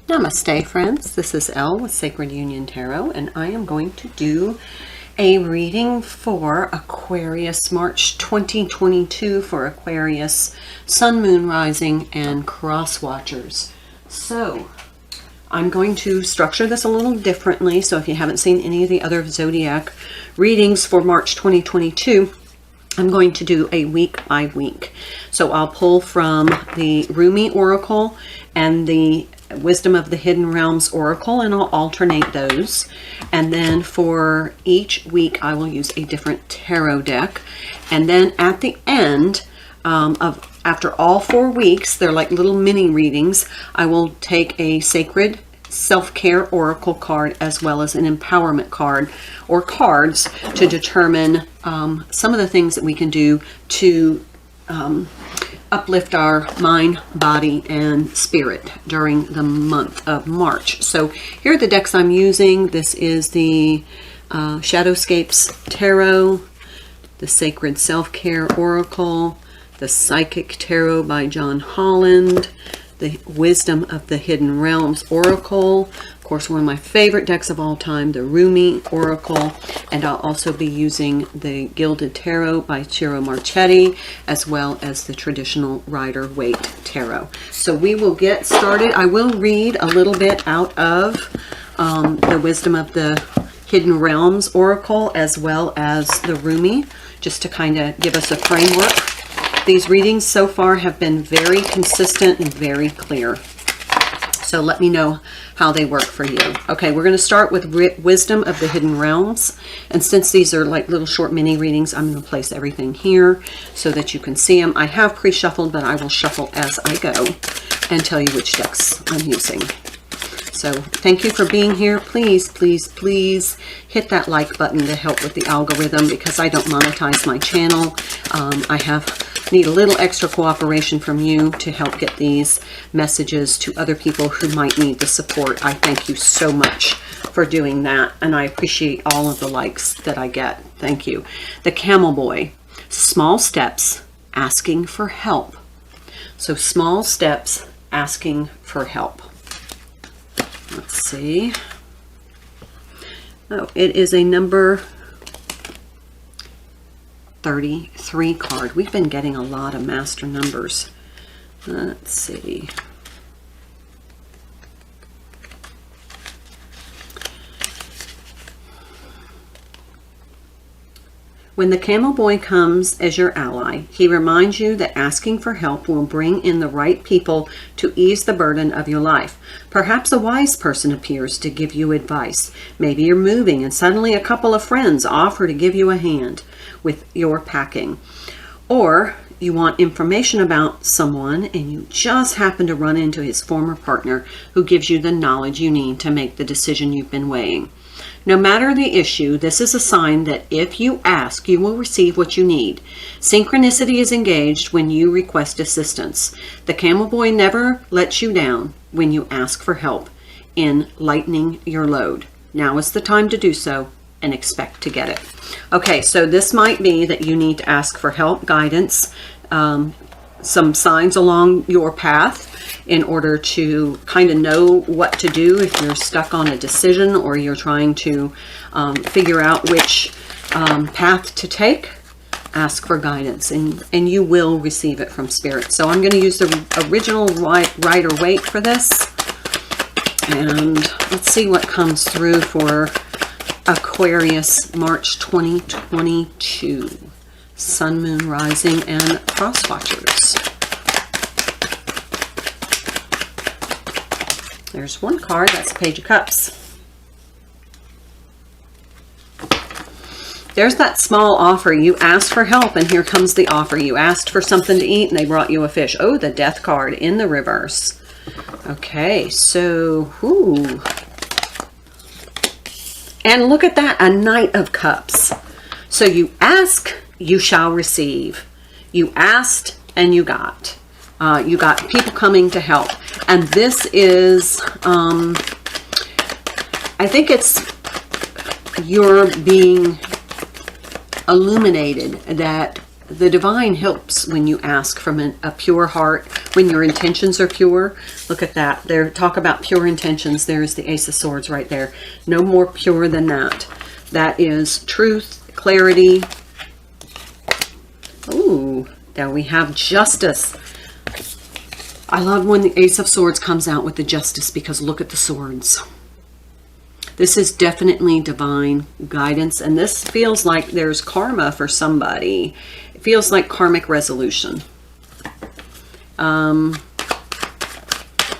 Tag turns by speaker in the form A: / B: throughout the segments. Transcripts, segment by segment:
A: Namaste, friends. This is Elle with Sacred Union Tarot, and I am going to do a reading for Aquarius, March 2022 for Aquarius, Sun, Moon, Rising, and Cross Watchers. So, I'm going to structure this a little differently, so if you haven't seen any of the other zodiac readings for March 2022, I'm going to do a week by week. So I'll pull from the Rumi Oracle and the Wisdom of the Hidden Realms Oracle, and I'll alternate those. And then for each week, I will use a different tarot deck. And then at the end after all 4 weeks, they're like little mini readings, I will take a sacred self-care oracle card as well as an empowerment card or cards to determine some of the things that we can do to uplift our mind, body, and spirit during the month of March. So here are the decks I'm using. This is the Shadowscapes Tarot, the Sacred Self-Care Oracle, the Psychic Tarot by John Holland, the Wisdom of the Hidden Realms Oracle, of course one of my favorite decks of all time, the Rumi Oracle, and I'll also be using the Gilded Tarot by Ciro Marchetti, as well as the traditional Rider-Waite Tarot. So we will get started. I will read a little bit out of the Wisdom of the Hidden Realms Oracle, as well as the Rumi, just to kind of give us a framework. These readings so far have been very consistent and very clear. So let me know how they work for you. Okay, we're going to start with Wisdom of the Hidden Realms. And since these are like little short mini readings, I'm going to place everything here so that you can see them. I have pre-shuffled, but I will shuffle as I go and tell you which decks I'm using. So thank you for being here. Please, please, please hit that like button to help with the algorithm, because I don't monetize my channel. I need a little extra cooperation from you to help get these messages to other people who might need the support. I thank you so much for doing that, and I appreciate all of the likes that I get. Thank you. The Camel Boy, small steps, asking for help. So small steps, asking for help. Let's see. Oh, it is a number 33 card. We've been getting a lot of master numbers. Let's see. When the Camel Boy comes as your ally, he reminds you that asking for help will bring in the right people to ease the burden of your life. Perhaps a wise person appears to give you advice. Maybe you're moving and suddenly a couple of friends offer to give you a hand with your packing. Or you want information about someone and you just happen to run into his former partner who gives you the knowledge you need to make the decision you've been weighing. No matter the issue, this is a sign that if you ask, you will receive what you need. Synchronicity is engaged when you request assistance. The Camel Boy never lets you down when you ask for help in lightening your load. Now is the time to do so, and expect to get it. Okay, so this might be that you need to ask for help, guidance, some signs along your path in order to kind of know what to do if you're stuck on a decision or you're trying to figure out which path to take. Ask for guidance, and you will receive it from Spirit. So I'm going to use the original Rider-Waite for this, and let's see what comes through for Aquarius, March 2022. Sun, Moon, Rising, and Cross Watchers. There's one card, that's Page of Cups. There's that small offer. You asked for help, and here comes the offer. You asked for something to eat, and they brought you a fish. Oh, the Death card in the reverse. Okay, so, ooh. And look at that, a Knight of Cups. So you ask, you shall receive. You asked and you got. You got people coming to help. And this is, I think it's you're being illuminated that the divine helps when you ask from a pure heart, when your intentions are pure. Look at that. There, talk about pure intentions. There's the Ace of Swords right there. No more pure than that. That is truth, clarity. Ooh, there we have justice. I love when the Ace of Swords comes out with the justice, because look at the swords. This is definitely divine guidance, and this feels like there's karma for somebody. It feels like karmic resolution.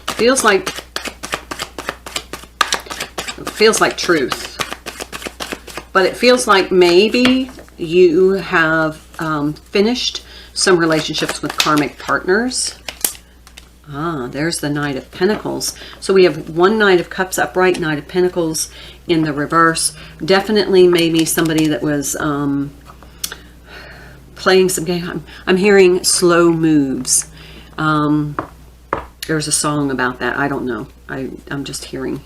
A: Feels like truth. But it feels like maybe you have finished some relationships with karmic partners. Ah, there's the Knight of Pentacles. So we have one Knight of Cups upright, Knight of Pentacles in the reverse. Definitely maybe somebody that was playing some game. I'm hearing slow moves. There's a song about that. I don't know. I'm just hearing.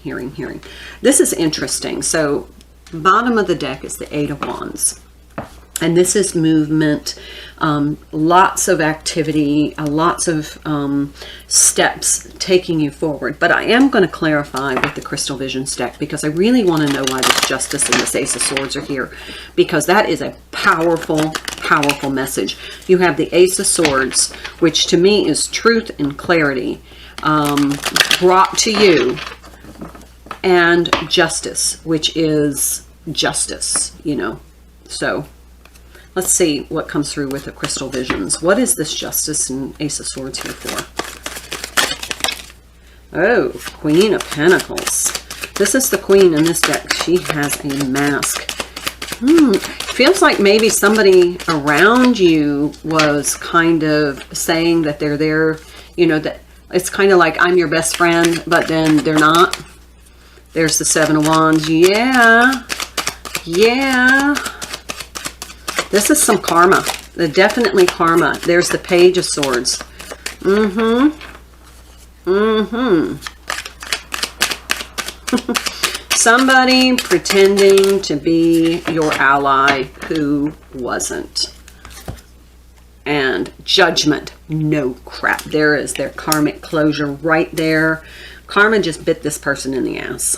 A: This is interesting. So bottom of the deck is the Eight of Wands. And this is movement, lots of activity, lots of steps taking you forward. But I am going to clarify with the Crystal Visions deck, because I really want to know why this Justice and this Ace of Swords are here. Because that is a powerful, powerful message. You have the Ace of Swords, which to me is truth and clarity brought to you. And Justice, which is justice, you know. So let's see what comes through with the Crystal Visions. What is this Justice and Ace of Swords here for? Oh, Queen of Pentacles. This is the Queen in this deck. She has a mask. Feels like maybe somebody around you was kind of saying that they're there. You know, that it's kind of like, I'm your best friend, but then they're not. There's the Seven of Wands. Yeah. Yeah. This is some karma. Definitely karma. There's the Page of Swords. Somebody pretending to be your ally who wasn't. And Judgment. No crap. There is their karmic closure right there. Karma just bit this person in the ass.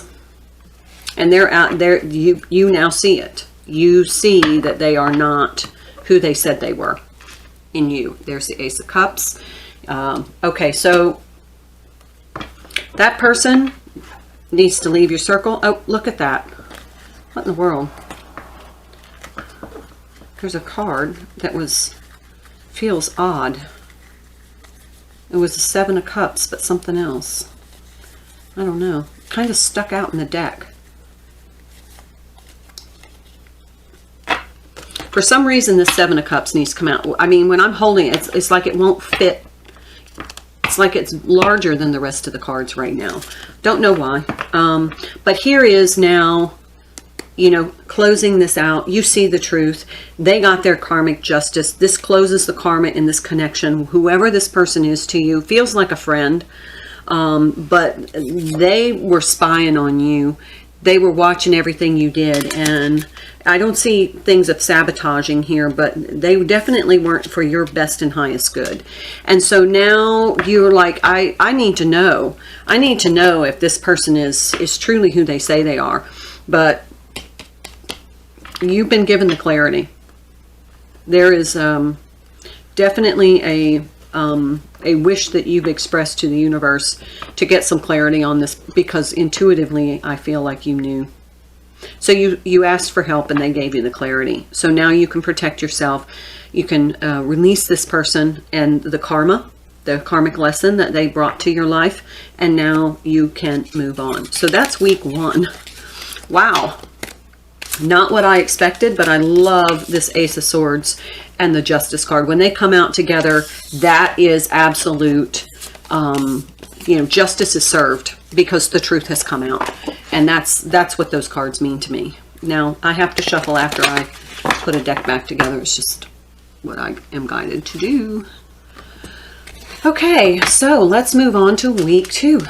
A: And they're out there. You now see it. You see that they are not who they said they were in you. There's the Ace of Cups. Okay, so that person needs to leave your circle. Oh, look at that. What in the world? There's a card that feels odd. It was a Seven of Cups, but something else. I don't know. Kind of stuck out in the deck. For some reason, the Seven of Cups needs to come out. I mean, when I'm holding it, it's like it won't fit. It's like it's larger than the rest of the cards right now. Don't know why. But here is now, you know, closing this out. You see the truth. They got their karmic justice. This closes the karma in this connection. Whoever this person is to you feels like a friend. But they were spying on you. They were watching everything you did, and I don't see things of sabotaging here, but they definitely weren't for your best and highest good. And so now you're like, I need to know. I need to know if this person is truly who they say they are. But you've been given the clarity. There is definitely a wish that you've expressed to the universe to get some clarity on this, because intuitively I feel like you knew. So you asked for help and they gave you the clarity. So now you can protect yourself. You can release this person and the karma, the karmic lesson that they brought to your life, and now you can move on. So that's week 1. Wow. Not what I expected, but I love this Ace of Swords and the Justice card. When they come out together, that is absolute, you know, justice is served because the truth has come out. And that's what those cards mean to me. Now, I have to shuffle after I put a deck back together. It's just what I am guided to do. Okay, so let's move on to week 2.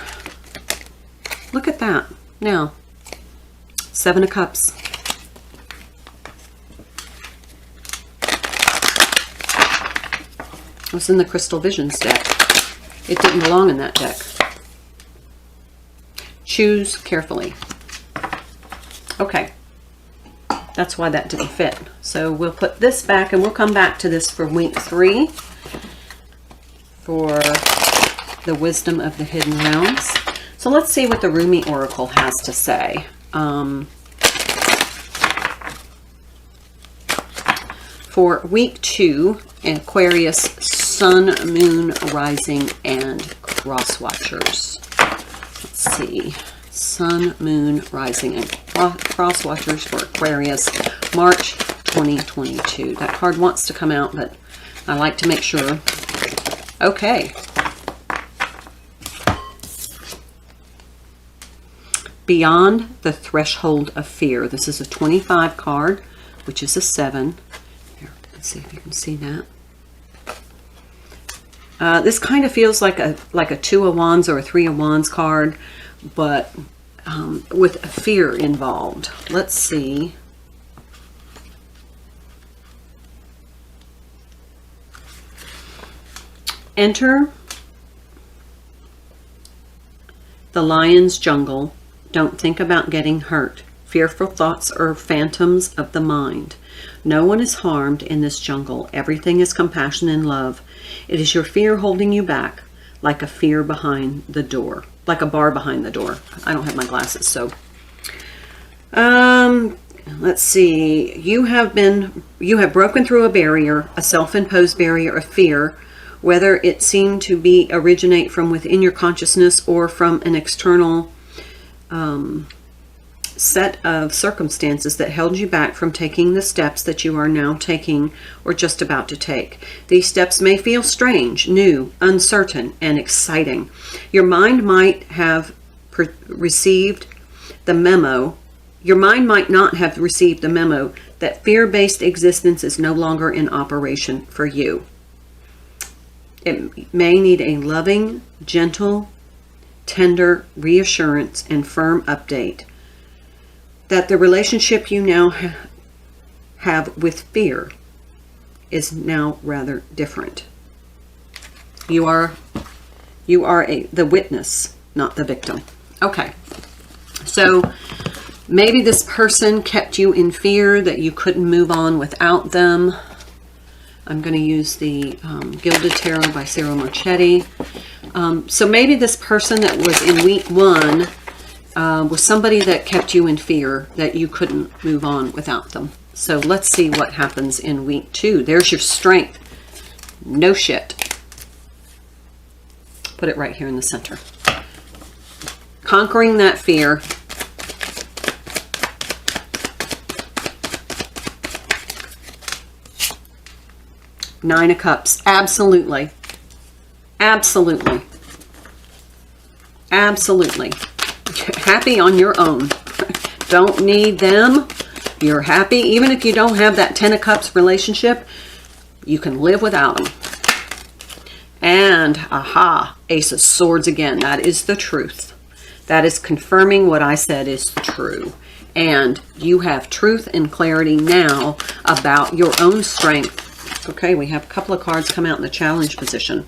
A: Look at that. Now, Seven of Cups. was in the Crystal Visions deck. It didn't belong in that deck. Choose carefully. Okay. That's why that didn't fit. So we'll put this back, and we'll come back to this for week 3 for the Wisdom of the Hidden Realms. So let's see what the Rumi Oracle has to say. For week 2, Aquarius, Sun, Moon, Rising, and Cross Watchers. Let's see. Sun, Moon, Rising, and Cross Watchers for Aquarius, March 2022. That card wants to come out, but I like to make sure. Okay. Beyond the Threshold of Fear. This is a 25 card, which is a 7. Here, let's see if you can see that. This kind of feels like a 2 of Wands or a 3 of Wands card, but with fear involved. Let's see. Enter the lion's jungle. Don't think about getting hurt. Fearful thoughts are phantoms of the mind. No one is harmed in this jungle. Everything is compassion and love. It is your fear holding you back, like a fear behind the door, like a bar behind the door. I don't have my glasses, so. Let's see. You have broken through a barrier, a self-imposed barrier of fear, whether it seemed to be originate from within your consciousness or from an external set of circumstances that held you back from taking the steps that you are now taking or just about to take. These steps may feel strange, new, uncertain, and exciting. Your mind might have received the memo. Your mind might not have received the memo that fear-based existence is no longer in operation for you. It may need a loving, gentle, tender reassurance and firm update that the relationship you now have with fear is now rather different. You are the witness, not the victim. Okay, so maybe this person kept you in fear that you couldn't move on without them. I'm going to use the Gilded Tarot by Cyril Marchetti. So maybe this person that was in week 1 was somebody that kept you in fear that you couldn't move on without them. So let's see what happens in week 2. There's your strength. No shit. Put it right here in the center. Conquering that fear. Nine of Cups. Absolutely. Absolutely. Absolutely. Happy on your own. Don't need them. You're happy. Even if you don't have that 10 of Cups relationship, you can live without them. And, aha, Ace of Swords again. That is the truth. That is confirming what I said is true. And you have truth and clarity now about your own strength. Okay, we have a couple of cards come out in the challenge position.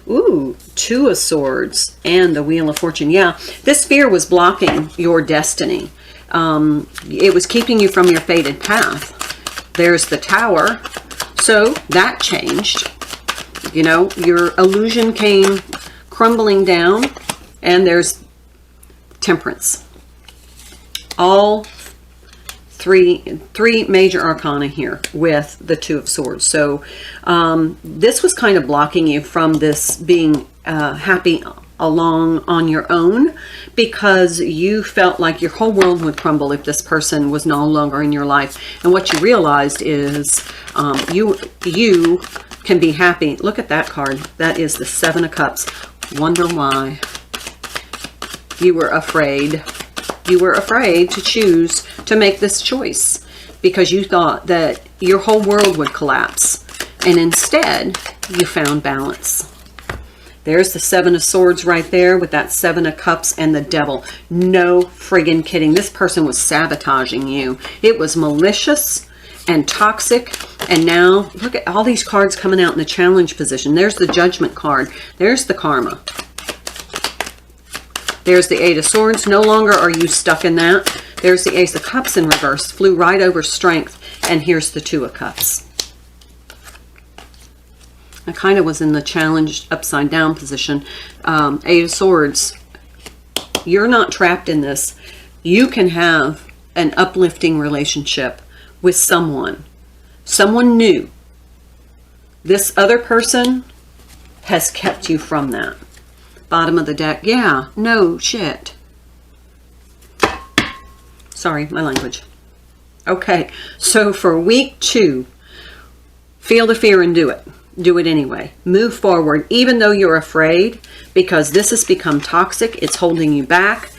A: Ooh, 2 of Swords and the Wheel of Fortune. Yeah, this fear was blocking your destiny. It was keeping you from your fated path. There's the Tower. So that changed. You know, your illusion came crumbling down. And there's Temperance. All three major arcana here with the 2 of Swords. So this was kind of blocking you from this being happy along on your own, because you felt like your whole world would crumble if this person was no longer in your life. And what you realized is you can be happy. Look at that card. That is the 7 of Cups. Wonder why. You were afraid. You were afraid to choose to make this choice because you thought that your whole world would collapse. And instead, you found balance. There's the 7 of Swords right there with that 7 of Cups and the Devil. No friggin' kidding. This person was sabotaging you. It was malicious and toxic. And now look at all these cards coming out in the challenge position. There's the Judgment card. There's the Karma. There's the Eight of Swords. No longer are you stuck in that. There's the Ace of Cups in reverse. Flew right over Strength. And here's the Two of Cups. I kind of was in the challenge upside down position. Eight of Swords. You're not trapped in this. You can have an uplifting relationship with someone. Someone new. This other person has kept you from that. Bottom of the deck. Yeah, no shit. Sorry, my language. Okay, so for week 2, feel the fear and do it. Do it anyway. Move forward, even though you're afraid, because this has become toxic. It's holding you back.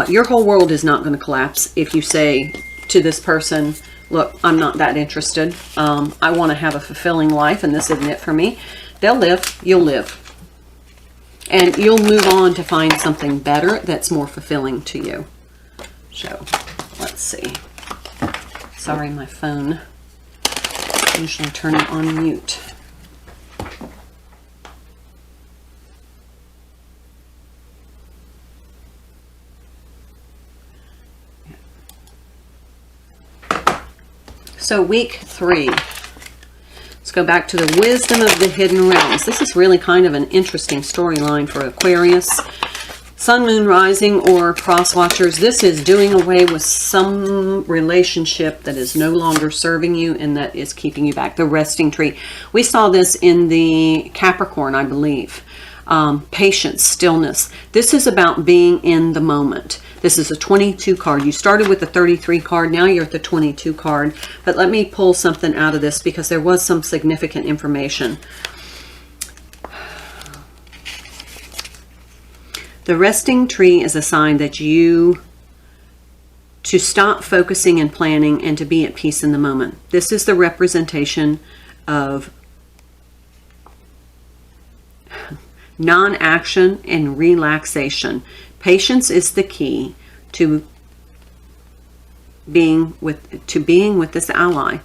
A: Your whole world is not going to collapse if you say to this person, look, I'm not that interested. I want to have a fulfilling life, and this isn't it for me. They'll live. You'll live. And you'll move on to find something better that's more fulfilling to you. So, let's see. Sorry, my phone. I usually turn it on mute. So week 3. Let's go back to the wisdom of the hidden realms. This is really kind of an interesting storyline for Aquarius. Sun, Moon, Rising, or cross watchers. This is doing away with some relationship that is no longer serving you and that is keeping you back. The resting tree. We saw this in the Capricorn, I believe. Patience, stillness. This is about being in the moment. This is a 22 card. You started with the 33 card. Now you're at the 22 card. But let me pull something out of this because there was some significant information. The resting tree is a sign that you to stop focusing and planning and to be at peace in the moment. This is the representation of non-action and relaxation. Patience is the key to being with this ally.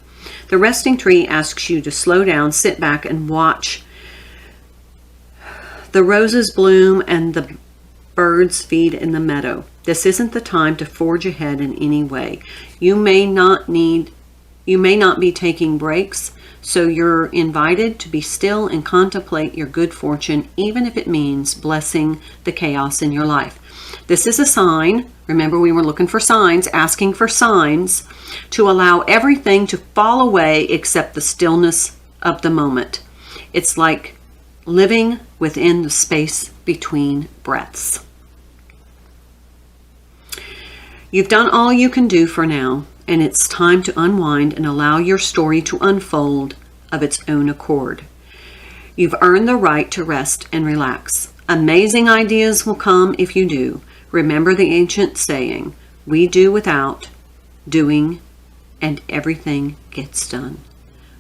A: The resting tree asks you to slow down, sit back, and watch the roses bloom and the birds feed in the meadow. This isn't the time to forge ahead in any way. You may not be taking breaks, so you're invited to be still and contemplate your good fortune, even if it means blessing the chaos in your life. This is a sign. Remember, we were looking for signs, asking for signs to allow everything to fall away except the stillness of the moment. It's like living within the space between breaths. You've done all you can do for now, and it's time to unwind and allow your story to unfold of its own accord. You've earned the right to rest and relax. Amazing ideas will come if you do. Remember the ancient saying, we do without doing and everything gets done.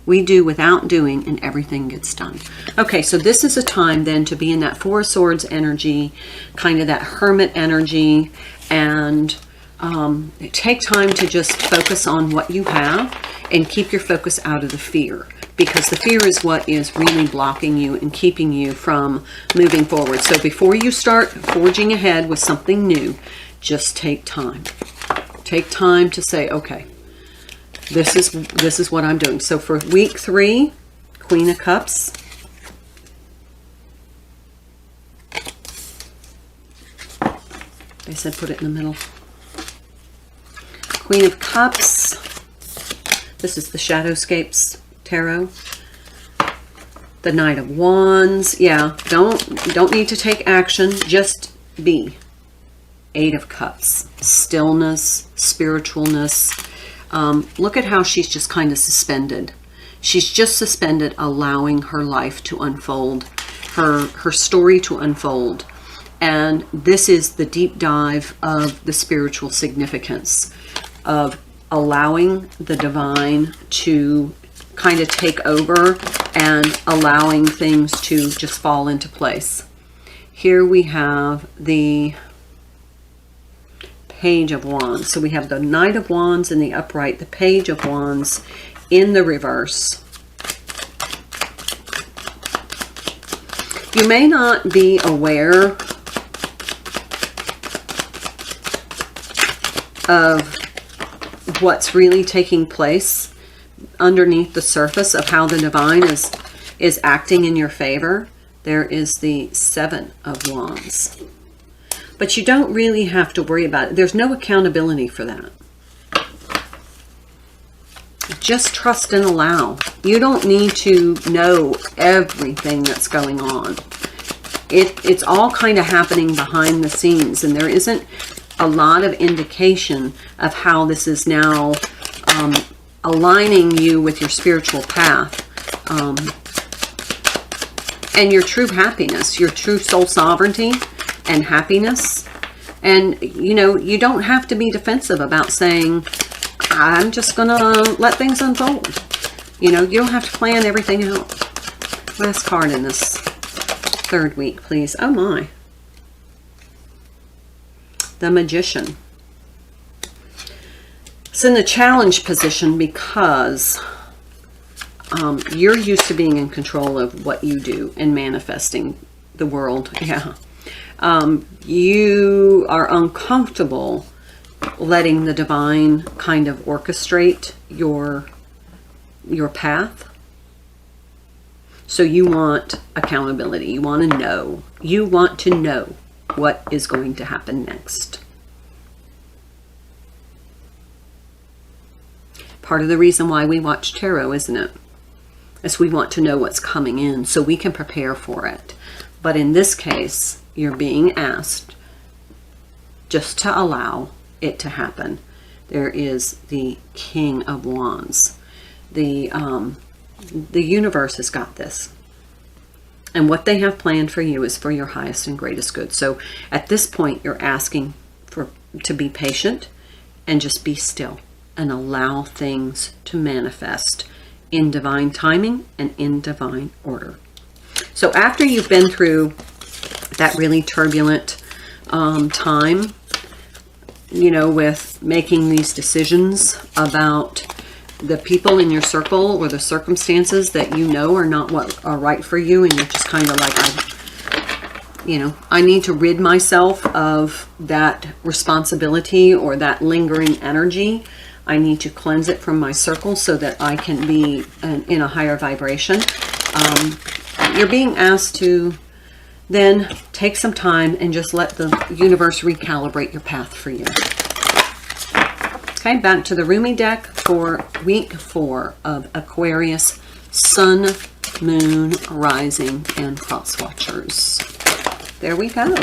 A: We do without doing and everything gets done. Okay, so this is a time then to be in that Four of Swords energy, kind of that hermit energy, and take time to just focus on what you have and keep your focus out of the fear, because the fear is what is really blocking you and keeping you from moving forward. So before you start forging ahead with something new, just take time. Take time to say, okay, this is what I'm doing. So for week 3, Queen of Cups. They said put it in the middle. Queen of Cups. This is the Shadowscapes Tarot. The Knight of Wands. Yeah, don't need to take action. Just be. Eight of Cups. Stillness, spiritualness. Look at how she's just kind of suspended. She's just suspended, allowing her life to unfold, her story to unfold. And this is the deep dive of the spiritual significance of allowing the divine to kind of take over and allowing things to just fall into place. Here we have the Page of Wands. So we have the Knight of Wands in the upright, the Page of Wands in the reverse. You may not be aware of what's really taking place underneath the surface of how the divine is acting in your favor. There is the Seven of Wands. But you don't really have to worry about it. There's no accountability for that. Just trust and allow. You don't need to know everything that's going on. It's all kind of happening behind the scenes, and there isn't a lot of indication of how this is now aligning you with your spiritual path and your true happiness, your true soul sovereignty and happiness. And, you know, you don't have to be defensive about saying, I'm just going to let things unfold. You know, you don't have to plan everything out. Last card in this third week, please. Oh, my. The Magician. It's in the challenge position because you're used to being in control of what you do and manifesting the world. Yeah. You are uncomfortable letting the divine kind of orchestrate your path. So you want accountability. You want to know. You want to know what is going to happen next. Part of the reason why we watch tarot, isn't it? Is we want to know what's coming in so we can prepare for it. But in this case, you're being asked just to allow it to happen. There is the King of Wands. The universe has got this. And what they have planned for you is for your highest and greatest good. So at this point, you're asking to be patient and just be still and allow things to manifest in divine timing and in divine order. So after you've been through that really turbulent time, you know, with making these decisions about the people in your circle or the circumstances that you know are not what are right for you, and you're just kind of like, I need to rid myself of that responsibility or that lingering energy. I need to cleanse it from my circle so that I can be in a higher vibration. You're being asked to then take some time and just let the universe recalibrate your path for you. Okay, back to the Rumi deck for week 4 of Aquarius, Sun, Moon, Rising, and Cross Watchers. There we go.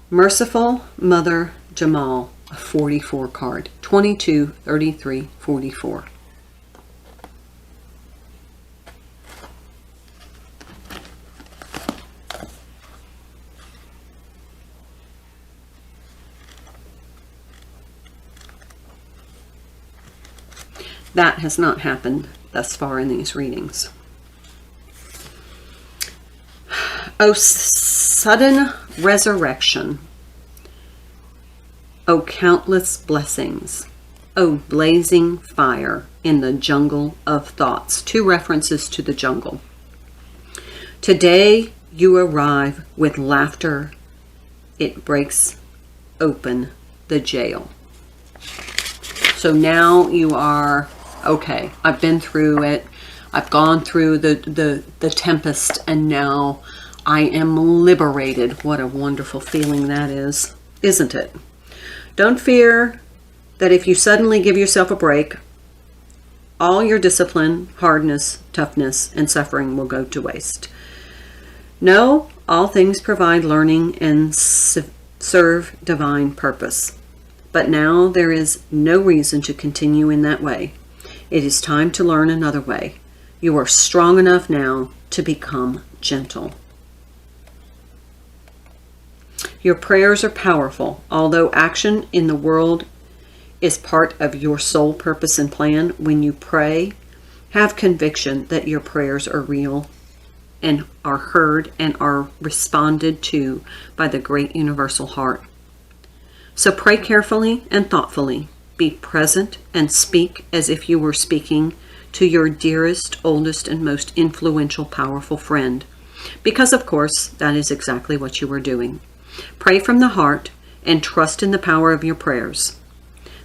A: Merciful Mother Jamal, a 44 card, 22, 33, 44. That has not happened thus far in these readings. O sudden resurrection. O countless blessings. O blazing fire in the jungle of thoughts. 2 references to the jungle. Today you arrive with laughter. It breaks open the jail. So now you are, okay, I've been through it. I've gone through the tempest, and now I am liberated. What a wonderful feeling that is, isn't it? Don't fear that if you suddenly give yourself a break, all your discipline, hardness, toughness, and suffering will go to waste. No, all things provide learning and serve divine purpose. But now there is no reason to continue in that way. It is time to learn another way. You are strong enough now to become gentle. Your prayers are powerful. Although action in the world is part of your soul purpose and plan, when you pray, have conviction that your prayers are real and are heard and are responded to by the great universal heart. So pray carefully and thoughtfully. Be present and speak as if you were speaking to your dearest, oldest, and most influential, powerful friend. Because, of course, that is exactly what you were doing. Pray from the heart and trust in the power of your prayers.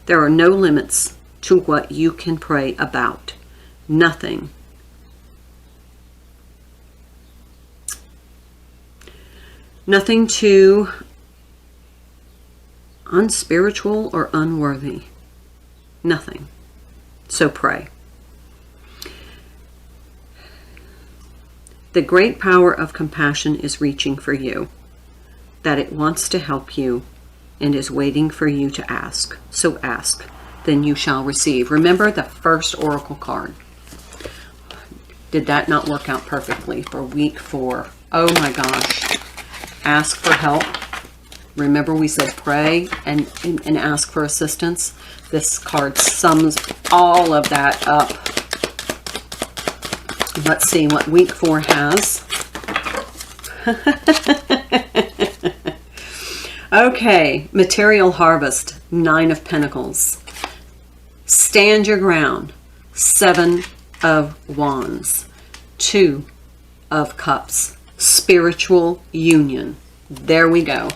A: There are no limits to what you can pray about. Nothing. Nothing too unspiritual or unworthy. Nothing. So pray. The great power of compassion is reaching for you, that it wants to help you and is waiting for you to ask. So ask, then you shall receive. Remember the first oracle card. Did that not work out perfectly for week 4? Oh my gosh. Ask for help. Remember we said pray and ask for assistance. This card sums all of that up. Let's see what week 4 has. Okay, material harvest, 9 of Pentacles. Stand your ground, 7 of Wands. 2 of Cups, spiritual union. There we go.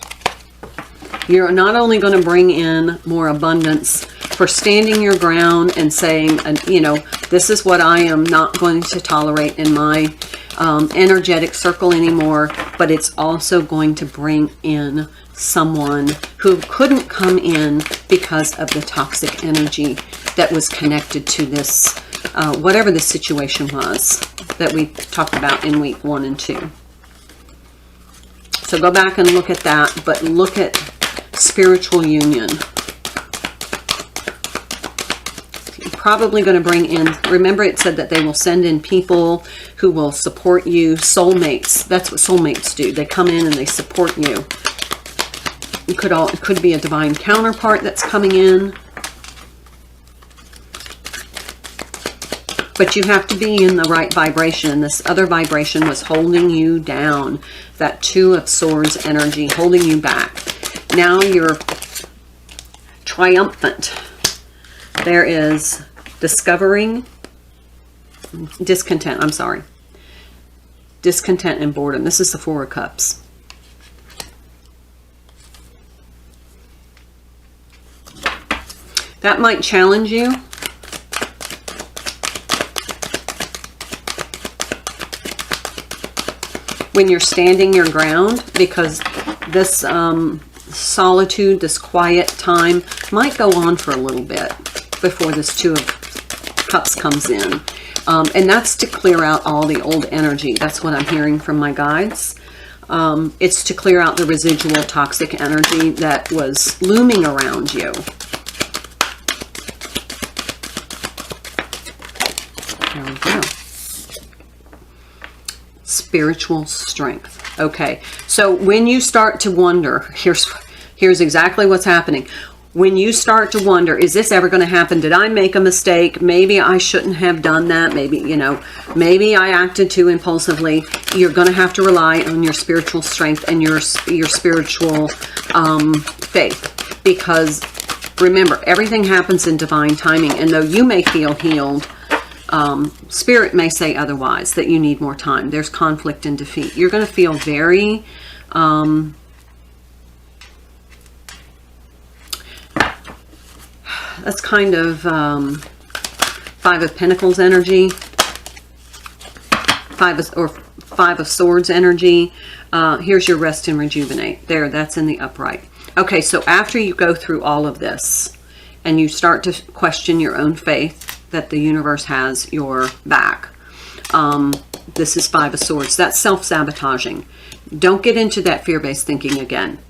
A: You're not only going to bring in more abundance for standing your ground and saying, you know, this is what I am not going to tolerate in my energetic circle anymore, but it's also going to bring in someone who couldn't come in because of the toxic energy that was connected to this, whatever the situation was that we talked about in week 1 and 2. So go back and look at that, but look at spiritual union. Probably going to bring in, remember it said that they will send in people who will support you, soulmates. That's what soulmates do. They come in and they support you. It could be a divine counterpart that's coming in. But you have to be in the right vibration. And this other vibration was holding you down. That 2 of Swords energy holding you back. Now you're triumphant. There is discovering, discontent, I'm sorry. Discontent and boredom. This is the 4 of Cups. That might challenge you. When you're standing your ground, because this solitude, this quiet time might go on for a little bit before this 2 of Cups comes in. And that's to clear out all the old energy. That's what I'm hearing from my guides. It's to clear out the residual toxic energy that was looming around you. There we go. Spiritual strength. Okay, so when you start to wonder, here's exactly what's happening. When you start to wonder, is this ever going to happen? Did I make a mistake? Maybe I shouldn't have done that. Maybe, you know, maybe I acted too impulsively. You're going to have to rely on your spiritual strength and your spiritual faith. Because remember, everything happens in divine timing. And though you may feel healed, Spirit may say otherwise, that you need more time. There's conflict and defeat. You're going to feel very... that's kind of 5 of Pentacles energy, 5 of Swords energy. Here's your rest and rejuvenate. There, that's in the upright. Okay, so after you go through all of this and you start to question your own faith that the universe has your back, this is 5 of Swords. That's self-sabotaging. Don't get into that fear-based thinking again.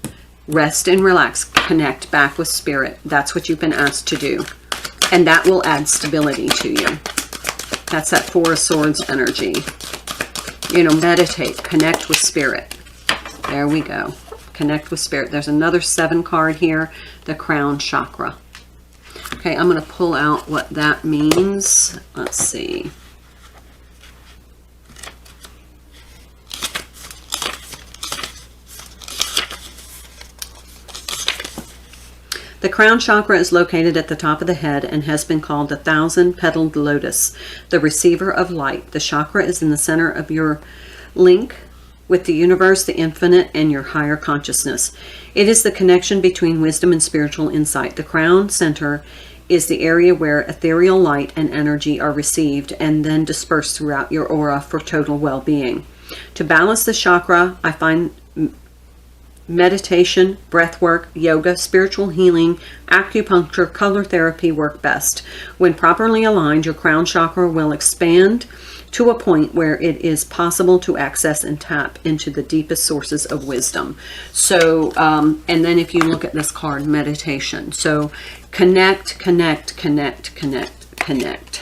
A: Rest and relax. Connect back with Spirit. That's what you've been asked to do. And that will add stability to you. That's that 4 of Swords energy. You know, meditate. Connect with Spirit. There we go. Connect with Spirit. There's another 7 card here. The Crown Chakra. Okay, I'm going to pull out what that means. Let's see. The crown chakra is located at the top of the head and has been called the 1,000-petaled lotus, the receiver of light. The chakra is in the center of your link with the universe, the infinite, and your higher consciousness. It is the connection between wisdom and spiritual insight. The crown center is the area where ethereal light and energy are received and then dispersed throughout your aura for total well-being. To balance the chakra, I find meditation, breath work, yoga, spiritual healing, acupuncture, color therapy work best. When properly aligned, your crown chakra will expand to a point where it is possible to access and tap into the deepest sources of wisdom. So, and then if you look at this card, meditation. So connect, connect, connect, connect, connect.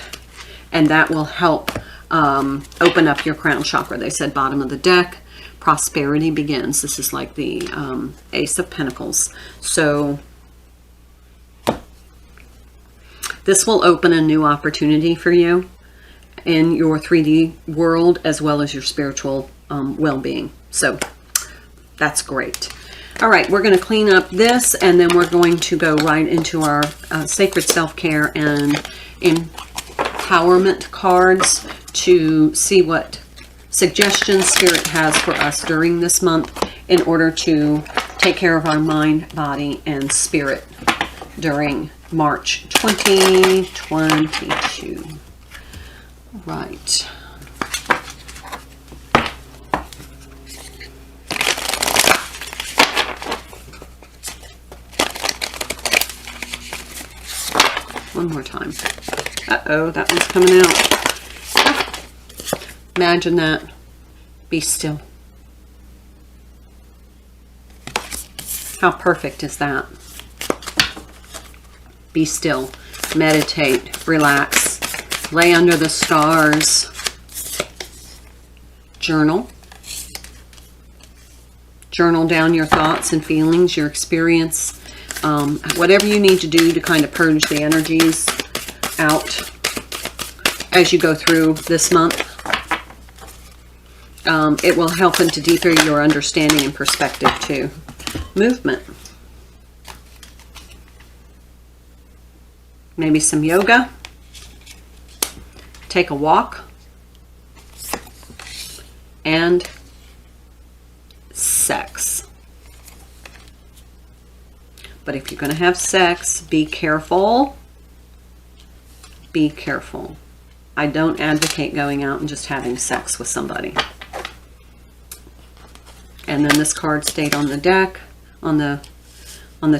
A: And that will help open up your crown chakra. They said bottom of the deck, prosperity begins. This is like the Ace of Pentacles. So this will open a new opportunity for you in your 3D world as well as your spiritual well-being. So that's great. All right, we're going to clean up this and then we're going to go right into our sacred self-care and empowerment cards to see what suggestions Spirit has for us during this month in order to take care of our mind, body, and spirit during March 2022. Right. One more time. Uh-oh, that one's coming out. Imagine that. Be still. How perfect is that? Be still. Meditate. Relax. Lay under the stars. Journal. Journal down your thoughts and feelings, your experience. Whatever you need to do to kind of purge the energies out as you go through this month. It will help to deepen your understanding and perspective too. Movement. Maybe some yoga. Take a walk. And sex. But if you're going to have sex, be careful. Be careful. I don't advocate going out and just having sex with somebody. And then this card stayed on the deck, on the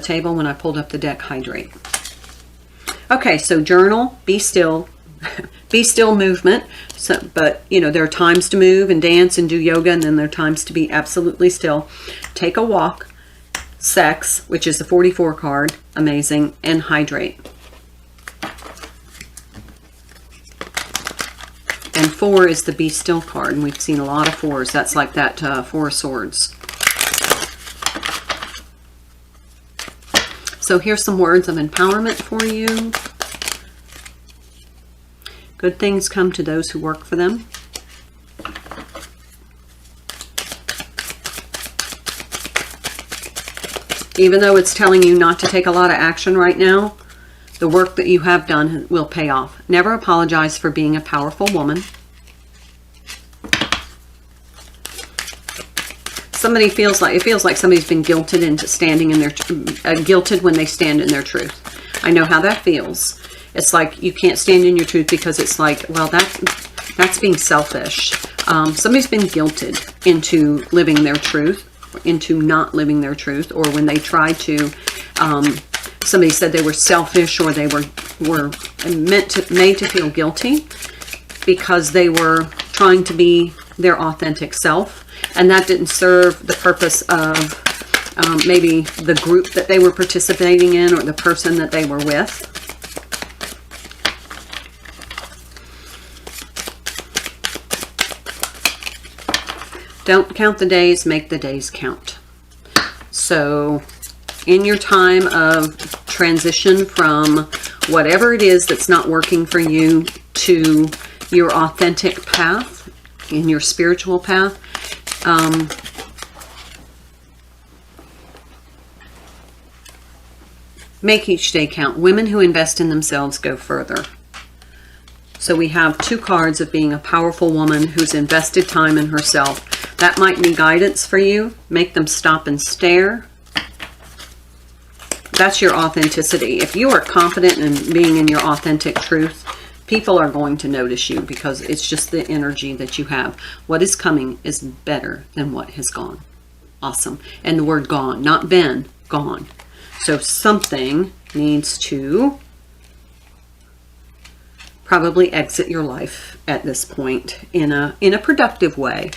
A: table when I pulled up the deck. Hydrate. Okay, so journal, be still, be still movement. So, but you know, there are times to move and dance and do yoga, and then there are times to be absolutely still. Take a walk, sex, which is the 44 card, amazing, and hydrate. And 4 is the Be Still card, and we've seen a lot of 4s. That's like that 4 of Swords. So here's some words of empowerment for you. Good things come to those who work for them. Even though it's telling you not to take a lot of action right now, the work that you have done will pay off. Never apologize for being a powerful woman. Somebody feels like, it feels like somebody's been guilted into standing in their, guilted when they stand in their truth. I know how that feels. It's like you can't stand in your truth because it's like, well, that's being selfish. Somebody's been guilted into living their truth, into not living their truth, or when they tried to, somebody said they were selfish, or they were made to feel guilty because they were trying to be their authentic self, and that didn't serve the purpose of maybe the group that they were participating in or the person that they were with. Don't count the days, make the days count. So in your time of transition from whatever it is that's not working for you to your authentic path, in your spiritual path, Make each day count. Women who invest in themselves go further. So we have 2 cards of being a powerful woman who's invested time in herself. That might be guidance for you. Make them stop and stare. That's your authenticity. If you are confident in being in your authentic truth, people are going to notice you because it's just the energy that you have. What is coming is better than what has gone. Awesome. And the word gone, not been, gone. So something needs to probably exit your life at this point in a productive way.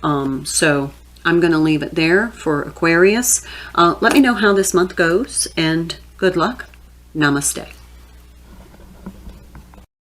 A: So I'm going to leave it there for Aquarius. Let me know how this month goes, and good luck. Namaste.